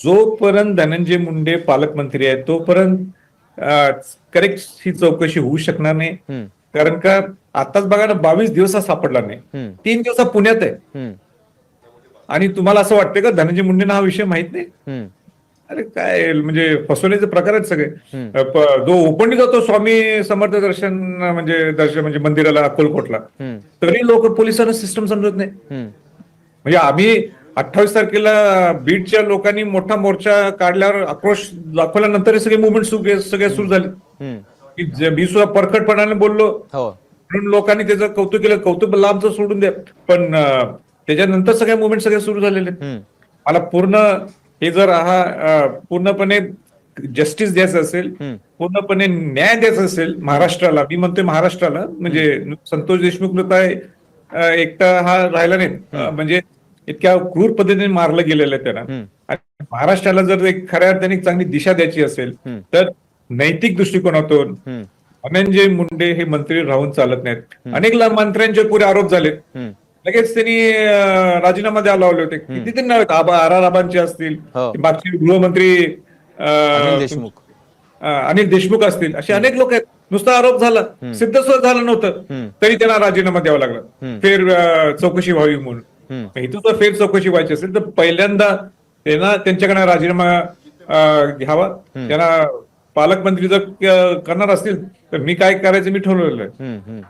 जोपर्यंत धनंजय मुंडे पालकमंत्री आहेत तोपर्यंत करेक्ट ही चौकशी होऊ शकणार नाही. कारण का आताच बघा ना, 22 दिवसात सापडला नाही, 3 दिवसात पुण्यात आहे. आणि तुम्हाला असं वाटतं का धनंजय मुंडेंना हा विषय माहित नाही? अरे काय म्हणजे फसवण्याचे प्रकार आहेत सगळे. जो ओपनली जातो स्वामी समर्थ दर्शन म्हणजे मंदिराला अक्कलकोटला, तरी लोक पोलिसांना सिस्टम समजत नाही. म्हणजे आम्ही 28 तारखेला बीडच्या लोकांनी मोठा मोर्चा काढल्यावर आक्रोश दाखवल्यानंतर हे सगळे मुवमेंट सगळे सुरू झाले. मी सुद्धा परखडपणाने बोललो, म्हणून लोकांनी त्याचं कौतुक केलं. कौतुक लांबचं सोडून द्या, पण त्याच्यानंतर सगळे मुवमेंट सगळे सुरू झालेले. मला पूर्ण हे जर पूर्णपणे जस्टिस द्यायचं असेल, पूर्णपणे न्याय द्यायचा असेल महाराष्ट्राला, मी म्हणतोय महाराष्ट्राला, म्हणजे संतोष देशमुख नुसता एकटा हा राहिला नाही, म्हणजे इतक्या क्रूर पद्धतीने मारलं गेलेलं आहे त्यांना. आणि महाराष्ट्राला जर एक खऱ्या अर्थाने चांगली दिशा द्यायची असेल तर नैतिक दृष्टिकोनातून धनंजय मुंडे हे मंत्री राहून चालत नाहीत. अनेक मंत्र्यांचे पुरे आरोप झाले, लगेच त्यांनी राजीनामा द्यायला लावले होते. किती नाव आहेत, आबांचे असतील, मागचे गृहमंत्री अनिल देशमुख असतील, असे अनेक लोक आहेत. नुसता आरोप झाला, सिद्ध सुद्धा झालं नव्हतं तरी त्यांना राजीनामा द्यावा लागला फेर चौकशी व्हावी म्हणून. इथं जर फेर चौकशी व्हायची असेल तर पहिल्यांदा त्यांना त्यांच्याकडे राजीनामा घ्यावा. त्यांना पालकमंत्री जर करणार असतील तर मी काय करायचं मी ठरवलेलं आहे.